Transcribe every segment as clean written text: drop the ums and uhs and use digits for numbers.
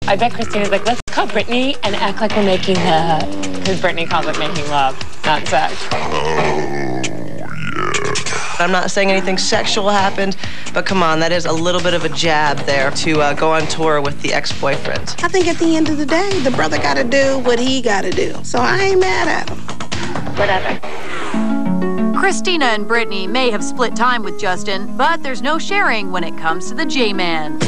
I bet Christina's like, let's call Britney and act like we're making because Britney calls it making love, not sex. I'm not saying anything sexual happened, but come on, that is a little bit of a jab there to go on tour with the ex-boyfriend. I think at the end of the day, the brother got to do what he got to do. So I ain't mad at him. Whatever. Christina and Britney may have split time with Justin, but there's no sharing when it comes to the J-Man.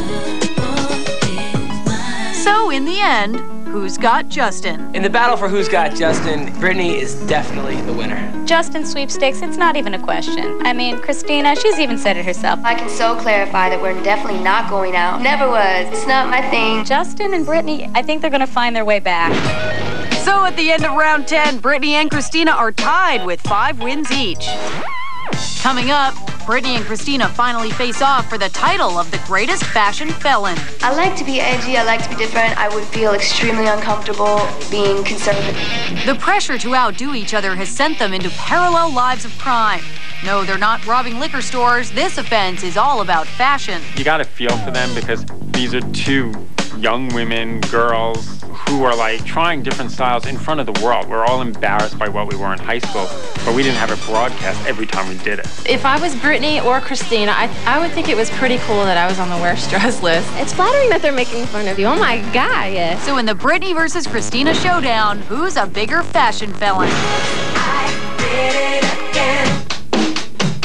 So in the end, who's got Justin? In the battle for who's got Justin, Britney is definitely the winner. Justin sweepstakes, it's not even a question. I mean, Christina, she's even said it herself. I can so clarify that we're definitely not going out. Never was. It's not my thing. Justin and Britney, I think they're gonna find their way back. So at the end of round 10, Britney and Christina are tied with 5 wins each. Coming up, Britney and Christina finally face off for the title of the greatest fashion felon. I like to be edgy. I like to be different. I would feel extremely uncomfortable being conservative. The pressure to outdo each other has sent them into parallel lives of crime. No, they're not robbing liquor stores. This offense is all about fashion. You gotta feel for them because these are two young women, girls, who are like trying different styles in front of the world. We're all embarrassed by what we were in high school, but we didn't have it broadcast every time we did it. If I was Britney or Christina, I would think it was pretty cool that I was on the worst dress list. It's flattering that they're making fun of you. Oh my God, yeah. So in the Britney versus Christina showdown, who's a bigger fashion felon? I did it again.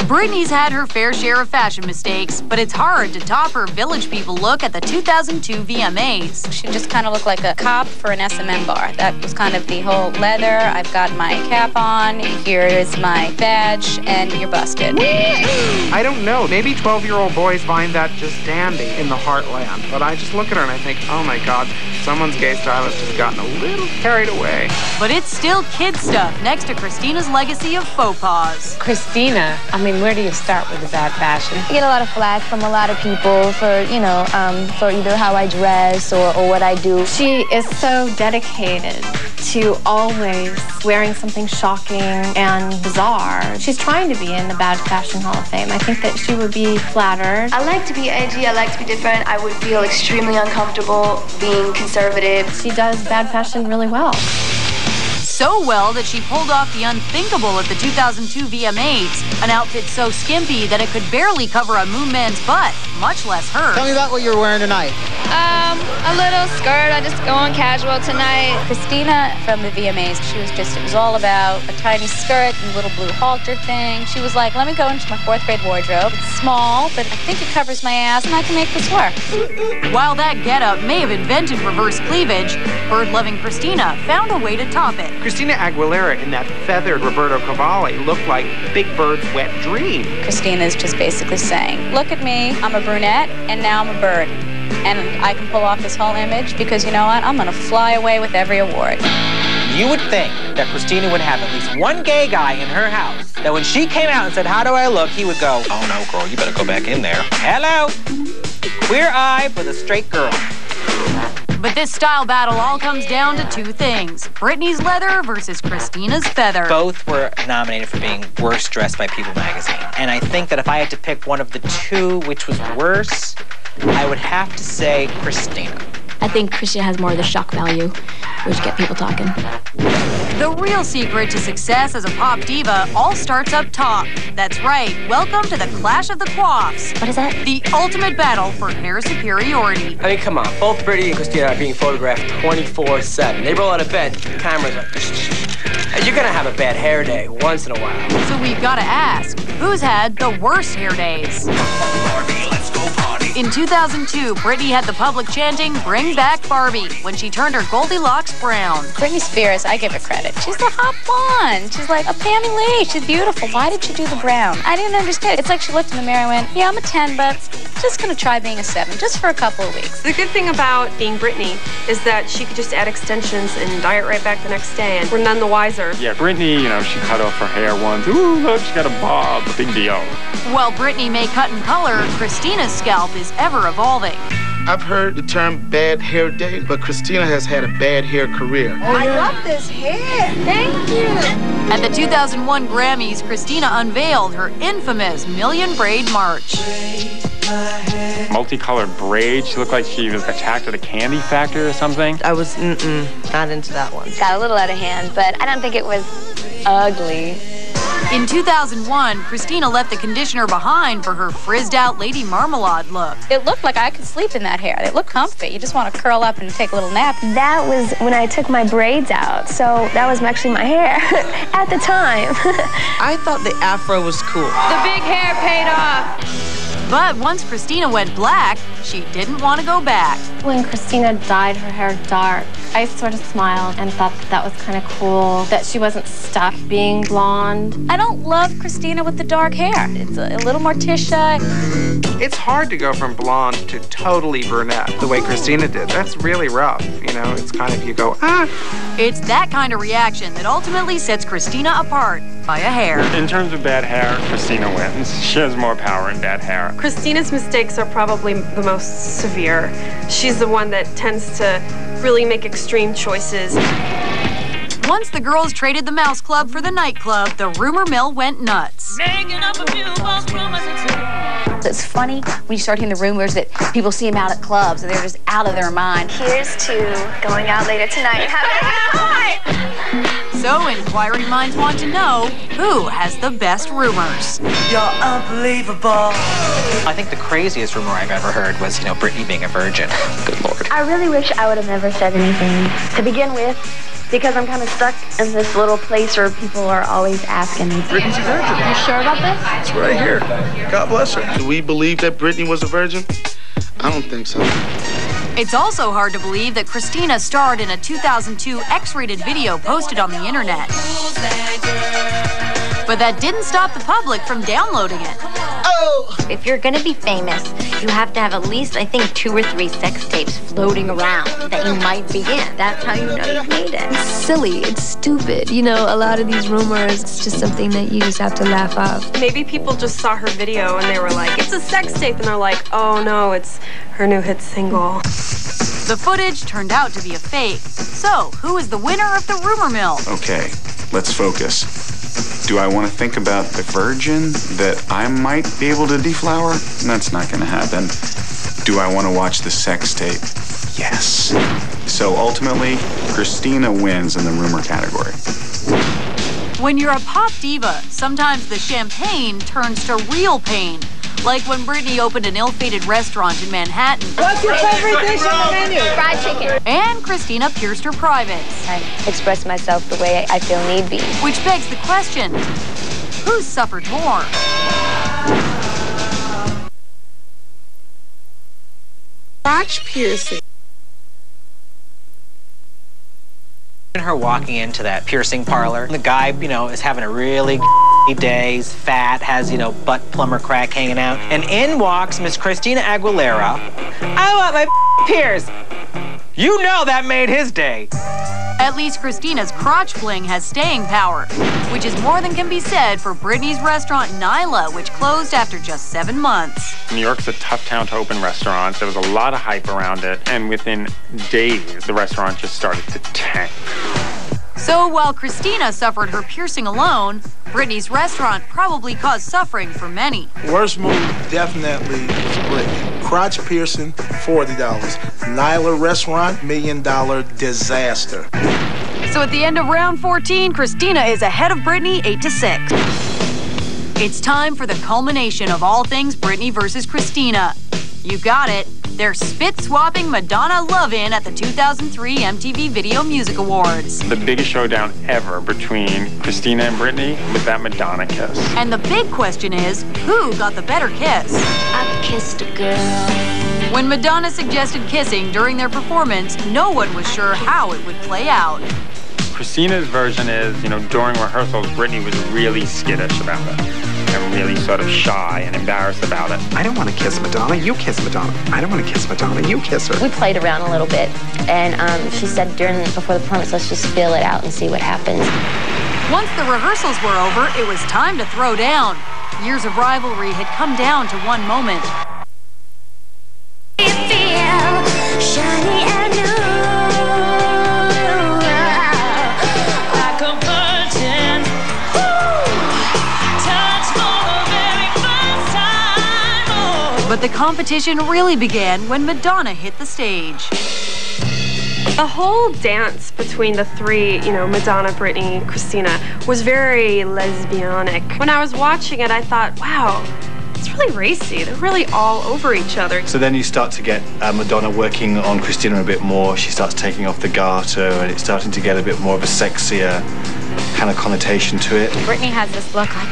Britney's had her fair share of fashion mistakes, but it's hard to top her Village People look at the 2002 VMAs. She just kind of looked like a cop for an S&M bar. That was kind of the whole leather. I've got my cap on. Here is my badge, and you're busted. I don't know. Maybe 12-year-old boys find that just dandy in the heartland. But I just look at her and I think, oh my God, someone's gay stylist has gotten a little carried away. But it's still kid stuff next to Christina's legacy of faux pas. Christina, I mean, where do you start with the bad fashion? I get a lot of flack from a lot of people for, for either how I dress or what I do. She is so dedicated to always wearing something shocking and bizarre. She's trying to be in the Bad Fashion Hall of Fame. I think that she would be flattered. I like to be edgy. I like to be different. I would feel extremely uncomfortable being conservative. She does bad fashion really well. So well that she pulled off the unthinkable at the 2002 VMAs, an outfit so skimpy that it could barely cover a moon man's butt, much less hers. Tell me about what you're wearing tonight. A little skirt. I just go on casual tonight. Christina from the VMAs, it was all about a tiny skirt and a little blue halter thing. She was like, let me go into my 4th grade wardrobe. It's small, but I think it covers my ass and I can make this work. While that getup may have invented reverse cleavage, bird-loving Christina found a way to top it. Christina Aguilera in that feathered Roberto Cavalli looked like Big Bird's wet dream. Christina's just basically saying, look at me, I'm a brunette, and now I'm a bird. And I can pull off this whole image because, you know what, I'm gonna fly away with every award. You would think that Christina would have at least one gay guy in her house that when she came out and said, how do I look, he would go, oh no, girl, you better go back in there. Hello, queer eye for the straight girl. But this style battle all comes down to 2 things. Britney's leather versus Christina's feather. Both were nominated for being worst dressed by People magazine. And I think that if I had to pick one of the 2 which was worse, I would have to say Christina. I think Christina has more of the shock value, which get people talking. The real secret to success as a pop diva all starts up top. That's right. Welcome to the Clash of the Coiffs. What is that? The ultimate battle for hair superiority. I mean, come on. Both Britney and Christina are being photographed 24/7. They roll out of bed, the cameras are... And you're gonna have a bad hair day once in a while. So we've got to ask, who's had the worst hair days? In 2002, Britney had the public chanting, bring back Barbie, when she turned her Goldilocks brown. Britney Spears, I give her credit. She's the hot blonde. She's like a Pammy Lee. She's beautiful. Why did she do the brown? I didn't understand. It's like she looked in the mirror and went, yeah, I'm a 10, but just gonna try being a 7, just for a couple of weeks. The good thing about being Britney is that she could just add extensions and dye it right back the next day, and we're none the wiser. Yeah, Britney, she cut off her hair once. Ooh, look, she got a bob. Big deal. While Britney may cut in color, Christina's scalp is ever evolving. I've heard the term bad hair day, but Christina has had a bad hair career. I love this hair. Thank you. At the 2001 Grammys, Christina unveiled her infamous Million Braid March. Multicolored braids. She looked like she was attacked at a candy factory or something. I was not into that one. Got a little out of hand, but I don't think it was ugly. In 2001, Christina left the conditioner behind for her frizzed-out Lady Marmalade look. It looked like I could sleep in that hair. It looked comfy. You just want to curl up and take a little nap. That was when I took my braids out, so that was actually my hair at the time. I thought the afro was cool. The big hair paid off. But once Christina went black, she didn't want to go back. When Christina dyed her hair dark, I sort of smiled and thought that was kind of cool, that she wasn't stuck being blonde. I don't love Christina with the dark hair. It's a little Morticia. It's hard to go from blonde to totally brunette the way Christina did. That's really rough. You know, it's kind of, you go, ah. It's that kind of reaction that ultimately sets Christina apart by a hair. In terms of bad hair, Christina wins. She has more power in bad hair. Christina's mistakes are probably the most severe. She's the one that tends to really make extreme choices. Once the girls traded the Mouse Club for the nightclub, the rumor mill went nuts. It's funny when you start hearing the rumors that people see them out at clubs and they're just out of their mind. Here's to going out later tonight and having a good time. So inquiring minds want to know, who has the best rumors? You're unbelievable. I think the craziest rumor I've ever heard was, Britney being a virgin. Good Lord. I really wish I would have never said anything to begin with, because I'm kind of stuck in this little place where people are always asking me. Britney's a virgin. You sure about this? It's right here. God bless her. Do we believe that Britney was a virgin? I don't think so. It's also hard to believe that Christina starred in a 2002 X-rated video posted on the internet. But that didn't stop the public from downloading it. If you're gonna be famous, you have to have at least, I think, 2 or 3 sex tapes floating around that you might be in. That's how you know you've made it. It's silly. It's stupid. A lot of these rumors, it's just something that you just have to laugh off. Maybe people just saw her video and they were like, it's a sex tape, and they're like, oh no, it's her new hit single. The footage turned out to be a fake. So, who is the winner of the rumor mill? Okay, let's focus. Do I want to think about the virgin that I might be able to deflower? That's not going to happen. Do I want to watch the sex tape? Yes. So ultimately, Christina wins in the rumor category. When you're a pop diva, sometimes the champagne turns to real pain. Like when Britney opened an ill-fated restaurant in Manhattan. What's your favorite dish on the menu? Fried chicken. And Christina pierced her privates. I express myself the way I feel need be. Which begs the question, who suffered more? Crotch piercing. Her walking into that piercing parlor. The guy, is having a really day. He's fat, has, butt plumber crack hanging out. And in walks Miss Christina Aguilera. I want my pierced. You know that made his day. At least Christina's crotch bling has staying power, which is more than can be said for Britney's restaurant Nyla, which closed after just 7 months. New York's a tough town to open restaurants. There was a lot of hype around it, and within days, the restaurant just started to tank. So while Christina suffered her piercing alone, Britney's restaurant probably caused suffering for many. Worst move definitely was Britney. Crotch piercing, $40. Nyla restaurant, $1 million disaster. So at the end of round 14, Christina is ahead of Britney 8-6. It's time for the culmination of all things Britney versus Christina. You got it. They're spit-swapping Madonna love-in at the 2003 MTV Video Music Awards. The biggest showdown ever between Christina and Britney was that Madonna kiss. And the big question is, who got the better kiss? I kissed a girl. When Madonna suggested kissing during their performance, no one was sure how it would play out. Christina's version is, during rehearsals, Britney was really skittish about it. And really sort of shy and embarrassed about it. I don't want to kiss Madonna, you kiss Madonna. I don't want to kiss Madonna, you kiss her. We played around a little bit, and she said before the performance, let's just feel it out and see what happens. Once the rehearsals were over, it was time to throw down. Years of rivalry had come down to one moment. Feel But the competition really began when Madonna hit the stage. The whole dance between the three, Madonna, Britney, Christina, was very lesbianic. When I was watching it, I thought, wow, it's really racy. They're really all over each other. So then you start to get Madonna working on Christina a bit more. She starts taking off the garter, and it's starting to get a bit more of a sexier kind of connotation to it. Britney has this look like,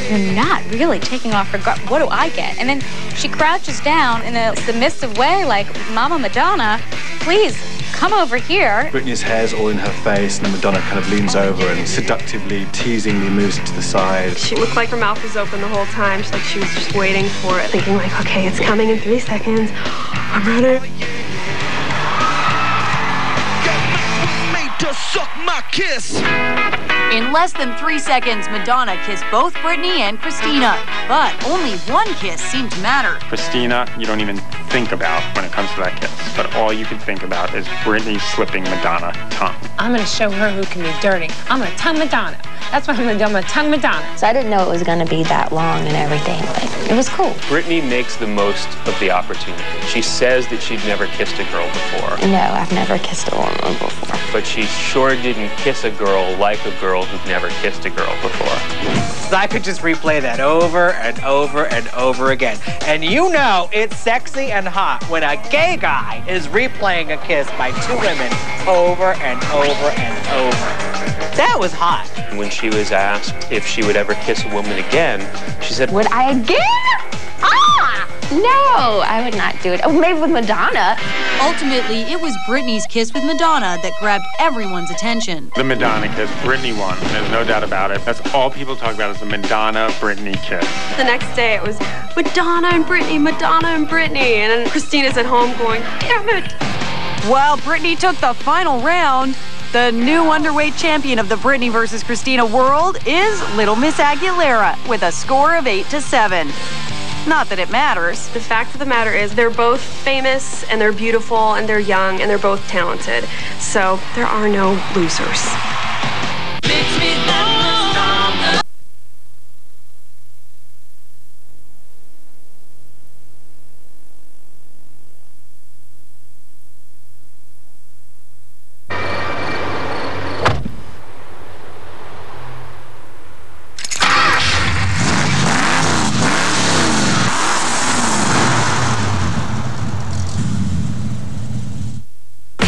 you're not really taking off her garter. What do I get? And then she crouches down in a submissive way, like, Mama Madonna, please, come over here. Britney's hair's all in her face, and then Madonna kind of leans over and seductively, teasingly moves it to the side. She looked like her mouth was open the whole time. Like she was just waiting for it, thinking like, okay, it's coming in 3 seconds. I'm ready. Suck my kiss. In less than 3 seconds, Madonna kissed both Britney and Christina. But only one kiss seemed to matter. Christina, you don't even think about when it comes to that kiss. But all you can think about is Britney slipping Madonna tongue. I'm going to show her who can be dirty. I'm going to tongue Madonna. That's what I'm going to do. I'm going to tongue Madonna. So I didn't know it was going to be that long and everything, but it was cool. Britney makes the most of the opportunity. She says that she'd never kissed a girl before. No, I've never kissed a woman before. But she sure didn't kiss a girl like a girl who'd never kissed a girl before. I could just replay that over and over and over again. And you know it's sexy and hot when a gay guy is replaying a kiss by two women over and over and over. That was hot. When she was asked if she would ever kiss a woman again, she said, would I again? No, I would not do it. Oh, maybe with Madonna. Ultimately, it was Britney's kiss with Madonna that grabbed everyone's attention. The Madonna kiss, Britney won. There's no doubt about it. That's all people talk about is the Madonna-Britney kiss. The next day, it was Madonna and Britney, Madonna and Britney. And then Christina's at home going, damn it. While Britney took the final round, the new underweight champion of the Britney versus Christina world is Little Miss Aguilera with a score of 8-7. Not that it matters. The fact of the matter is they're both famous and they're beautiful and they're young and they're both talented. So there are no losers.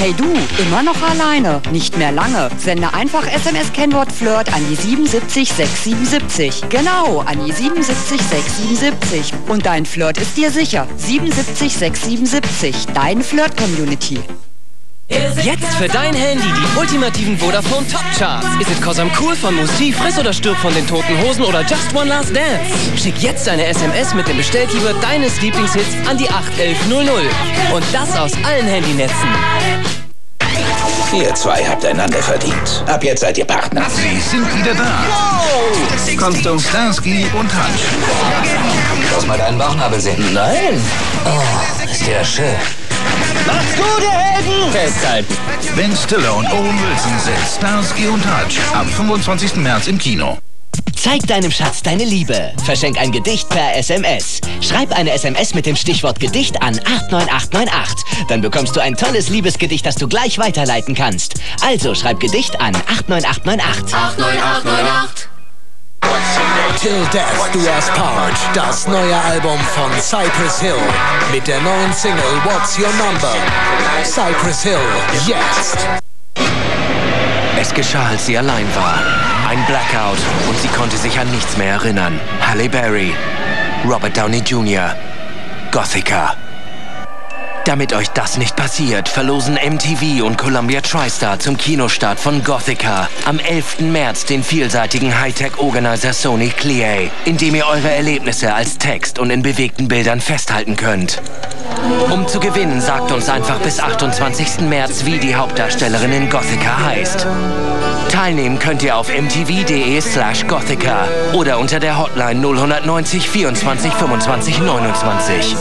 Hey du, immer noch alleine? Nicht mehr lange. Sende einfach SMS-Kennwort Flirt an die 77677. Genau, an die 77677. Und dein Flirt ist dir sicher. 77677. Deine Flirt-Community. Jetzt für dein Handy die ultimativen Vodafone Top Charts. Is it 'cause I'm cool von Musti, Friss oder Stirb von den Toten Hosen oder Just One Last Dance? Schick jetzt deine SMS mit dem Bestellkeyword deines Lieblingshits an die 81100. Und das aus allen Handynetzen. Ihr zwei habt einander verdient. Ab jetzt seid ihr Partner. Sie sind wieder da. Wow. Kommst du, Starsky und Hutch? Lass mal deinen Bauchnabel sehen. Nein. Oh, ist der schön. Macht's gut, ihr Helden! Festhalten. Ben Stiller und Owen Wilson sind Starsky und Hutch. Am 25. März im Kino. Zeig deinem Schatz deine Liebe. Verschenk ein Gedicht per SMS. Schreib eine SMS mit dem Stichwort Gedicht an 89898. Dann bekommst du ein tolles Liebesgedicht, das du gleich weiterleiten kannst. Also schreib Gedicht an 89898. 89898. Till Death Do Us Part, das neue Album von Cypress Hill mit der neuen Single What's Your Number? Cypress Hill, jetzt. Es geschah, als sie allein war. Ein Blackout und sie konnte sich an nichts mehr erinnern. Halle Berry, Robert Downey Jr., Gothica. Damit euch das nicht passiert, verlosen MTV und Columbia TriStar zum Kinostart von Gothica am 11. März den vielseitigen Hightech-Organizer Sony Clear, in dem ihr eure Erlebnisse als Text und in bewegten Bildern festhalten könnt. Um zu gewinnen, sagt uns einfach bis 28. März, wie die Hauptdarstellerin in Gothica heißt. Teilnehmen könnt ihr auf mtv.de/Gothica oder unter der Hotline 090 24 25 29.